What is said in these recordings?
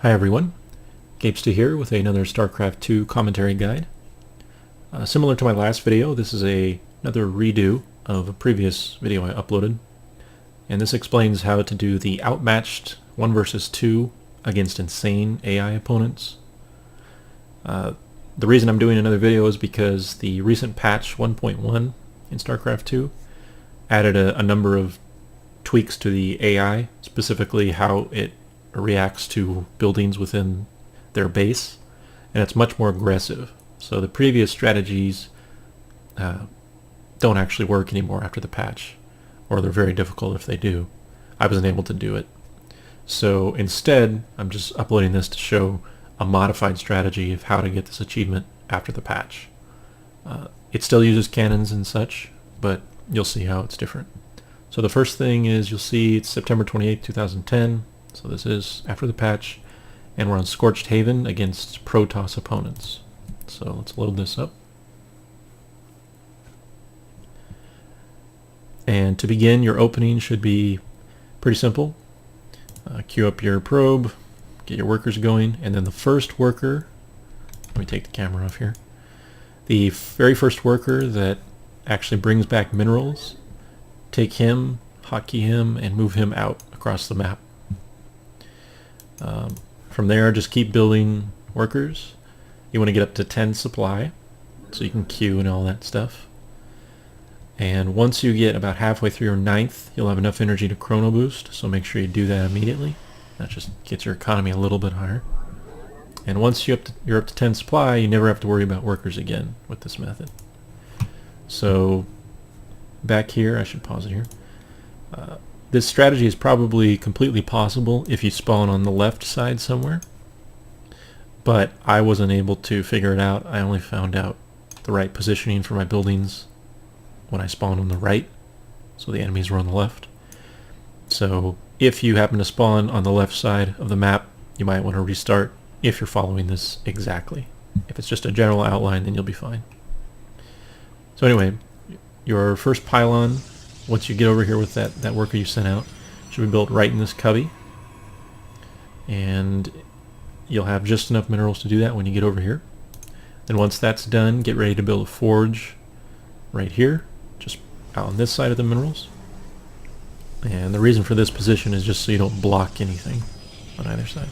Hi everyone, Gapesta here with another Starcraft 2 commentary guide. Similar to my last video, this is another redo of a previous video I uploaded, and this explains how to do the Outmatched 1 versus 2 against insane AI opponents. The reason I'm doing another video is because the recent patch 1.1 in Starcraft 2 added a number of tweaks to the AI, specifically how it reacts to buildings within their base, and it's much more aggressive. So the previous strategies don't actually work anymore after the patch, or they're very difficult if they do. I wasn't able to do it. So instead, I'm just uploading this to show a modified strategy of how to get this achievement after the patch. It still uses cannons and such, but you'll see how it's different. So the first thing is you'll see it's September 28, 2010. So this is after the patch, and we're on Scorched Haven against Protoss opponents. So let's load this up. And to begin, your opening should be pretty simple. Queue up your probe, get your workers going, and then the first worker, let me take the camera off here, the very first worker that actually brings back minerals, take him, hotkey him, and move him out across the map. From there, just keep building workers. You want to get up to 10 supply, so you can queue and all that stuff. And once you get about halfway through your 9th, you'll have enough energy to chrono boost, so make sure you do that immediately. That just gets your economy a little bit higher. And once you're up to 10 supply, you never have to worry about workers again with this method. So back here, I should pause it here. This strategy is probably completely possible if you spawn on the left side somewhere, but I wasn't able to figure it out. I only found out the right positioning for my buildings when I spawned on the right, so the enemies were on the left. So if you happen to spawn on the left side of the map, you might want to restart if you're following this exactly. If it's just a general outline, then you'll be fine. So anyway, your first pylon, once you get over here with that worker you sent out, should be built right in this cubby. And you'll have just enough minerals to do that when you get over here. Then once that's done, get ready to build a forge right here, just out on this side of the minerals. And the reason for this position is just so you don't block anything on either side.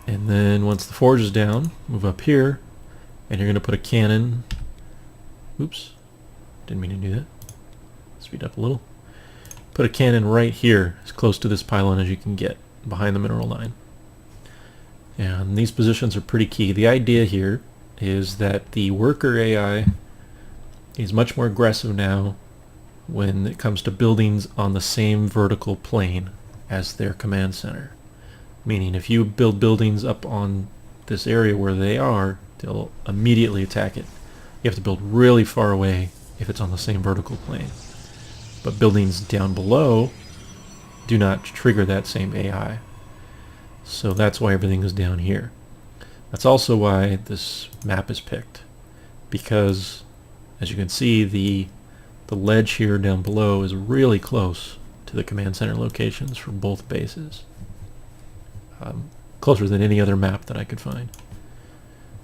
And then once the forge is down, move up here, and you're going to put a cannon. Oops. Didn't mean to do that. Speed up a little. Put a cannon right here, as close to this pylon as you can get, behind the mineral line. And these positions are pretty key. The idea here is that the worker AI is much more aggressive now when it comes to buildings on the same vertical plane as their command center. Meaning if you build buildings up on this area where they are, they'll immediately attack it. You have to build really far away if it's on the same vertical plane. But buildings down below do not trigger that same AI. So that's why everything is down here. That's also why this map is picked, because as you can see, the ledge here down below is really close to the command center locations for both bases. Closer than any other map that I could find.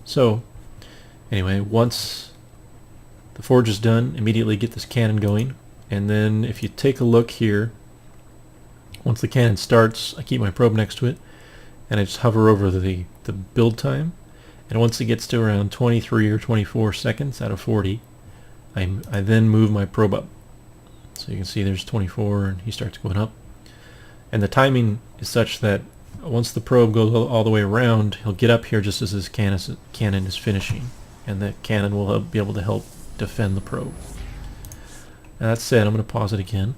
So anyway, once the forge is done, immediately get this cannon going, and then if you take a look here, once the cannon starts, I keep my probe next to it, and I just hover over the build time, and once it gets to around 23 or 24 seconds out of 40, I then move my probe up. So you can see there's 24, and he starts going up. And the timing is such that once the probe goes all the way around, he'll get up here just as his cannon is finishing, and that cannon will be able to help defend the probe. Now that said, I'm going to pause it again.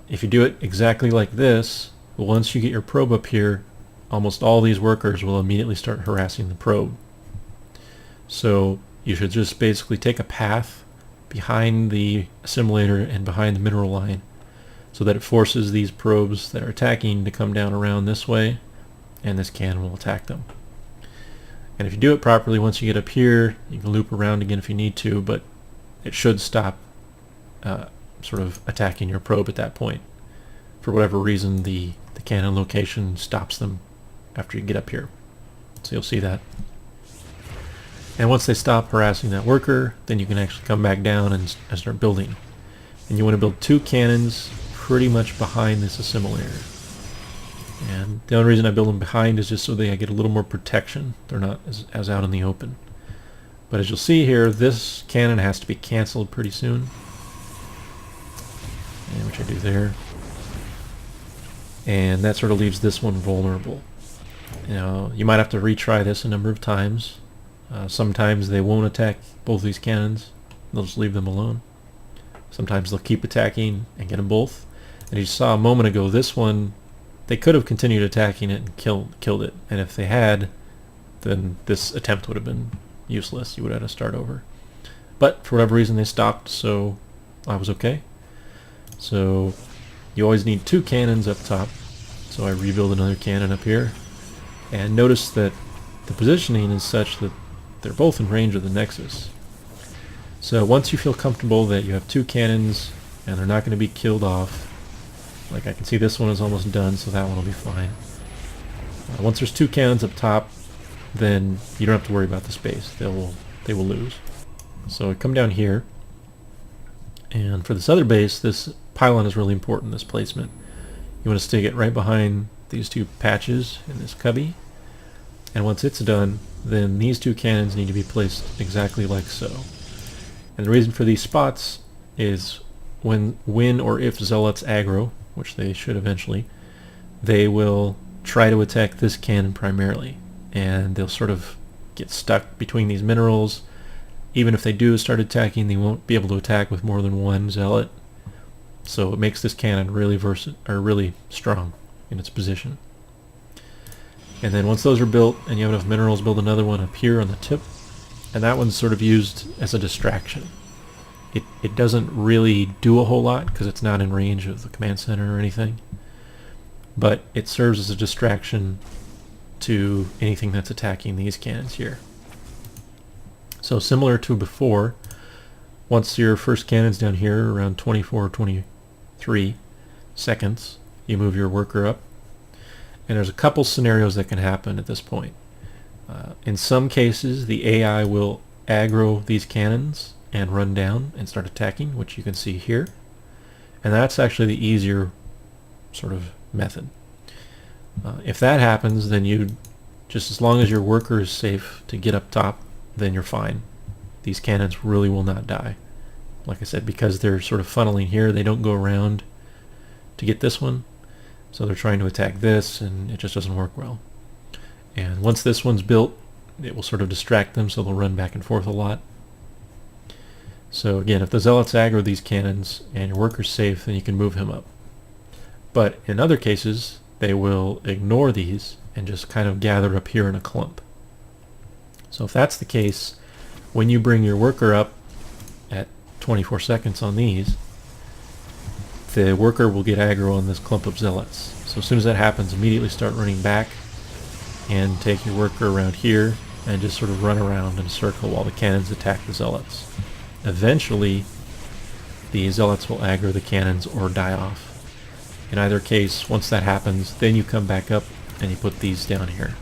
If you do it exactly like this, once you get your probe up here, almost all these workers will immediately start harassing the probe. So you should just basically take a path behind the assimilator and behind the mineral line so that it forces these probes that are attacking to come down around this way, and this cannon will attack them. And if you do it properly, once you get up here, you can loop around again if you need to, but it should stop sort of attacking your probe at that point. For whatever reason, the cannon location stops them after you get up here. So you'll see that. And once they stop harassing that worker, then you can actually come back down and start building. And you want to build 2 cannons pretty much behind this assimilator. And the only reason I build them behind is just so I get a little more protection. They're not as out in the open. But as you'll see here, this cannon has to be canceled pretty soon. And which I do there. And that sort of leaves this one vulnerable. You know, you might have to retry this a number of times. Sometimes they won't attack both these cannons. They'll just leave them alone. Sometimes they'll keep attacking and get them both. And you saw a moment ago, this one, they could have continued attacking it and killed it. And if they had, then this attempt would have been useless. You would have had to start over. But for whatever reason they stopped, so I was okay. So you always need 2 cannons up top. So I rebuild another cannon up here. And notice that the positioning is such that they're both in range of the nexus. So once you feel comfortable that you have 2 cannons and they're not going to be killed off, like I can see this one is almost done, so that one will be fine. Once there's 2 cannons up top, then you don't have to worry about the space. They will lose. So I come down here, and for this other base, this pylon is really important, this placement. You want to stick it right behind these 2 patches in this cubby. And once it's done, then these 2 cannons need to be placed exactly like so. And the reason for these spots is when or if zealots aggro, which they should eventually, they will try to attack this cannon primarily. And they'll sort of get stuck between these minerals. Even if they do start attacking, they won't be able to attack with more than 1 zealot. So it makes this cannon really strong in its position. And then once those are built and you have enough minerals, build another one up here on the tip. And that one's sort of used as a distraction. It doesn't really do a whole lot because it's not in range of the command center or anything. But it serves as a distraction to anything that's attacking these cannons here. So similar to before, once your first cannon's down here around 24 or 23 seconds, you move your worker up. And there's a couple scenarios that can happen at this point. In some cases, the AI will aggro these cannons and run down and start attacking, which you can see here. And that's actually the easier sort of method. If that happens, then just as long as your worker is safe to get up top, then you're fine. These cannons really will not die. Like I said, because they're sort of funneling here, they don't go around to get this one. So they're trying to attack this, and it just doesn't work well. And once this one's built, it will sort of distract them, so they'll run back and forth a lot. So again, if the zealots aggro these cannons and your worker's safe, then you can move him up. But in other cases, they will ignore these and just kind of gather up here in a clump. So if that's the case, when you bring your worker up at 24 seconds on these, the worker will get aggro on this clump of zealots. So as soon as that happens, immediately start running back and take your worker around here and just sort of run around in a circle while the cannons attack the zealots. Eventually, the zealots will aggro the cannons or die off. In either case, once that happens, then you come back up and you put these down here.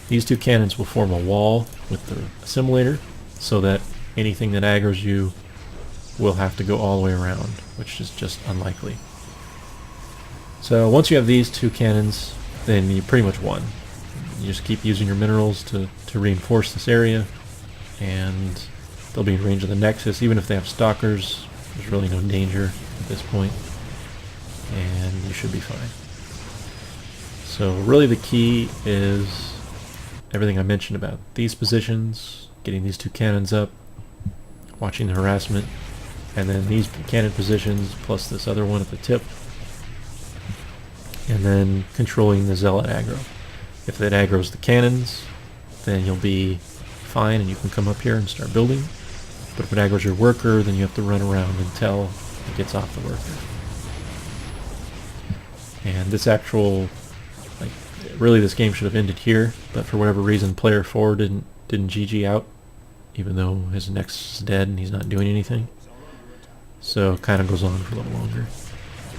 These 2 cannons will form a wall with the assimilator so that anything that aggroes you will have to go all the way around, which is just unlikely. So once you have these 2 cannons, then you pretty much won. You just keep using your minerals to reinforce this area, and they'll be in range of the nexus. Even if they have stalkers, there's really no danger at this point, and you should be fine. So really the key is everything I mentioned about these positions, getting these 2 cannons up, watching the harassment, and then these cannon positions plus this other one at the tip, and then controlling the zealot aggro. If it aggroes the cannons, then you'll be fine and you can come up here and start building. But if it aggroes your worker, then you have to run around until it gets off the worker. And this actual, really this game should have ended here, but for whatever reason player 4 didn't GG out, even though his nexus is dead and he's not doing anything. So it kind of goes on for a little longer.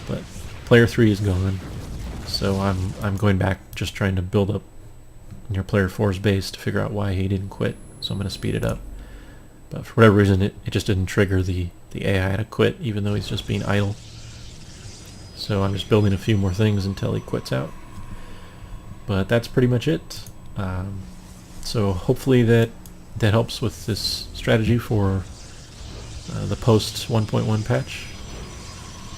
But player 3 is gone. So I'm going back, just trying to build up your player 4's base to figure out why he didn't quit. So I'm going to speed it up. But for whatever reason, it just didn't trigger the AI to quit, even though he's just being idle. So I'm just building a few more things until he quits out. But that's pretty much it. So hopefully that helps with this strategy for the post 1.1 patch.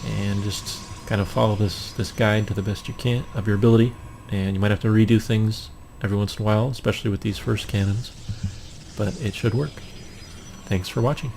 And just kind of follow this guide to the best you can of your ability. And you might have to redo things every once in a while, especially with these first cannons. But it should work. Thanks for watching.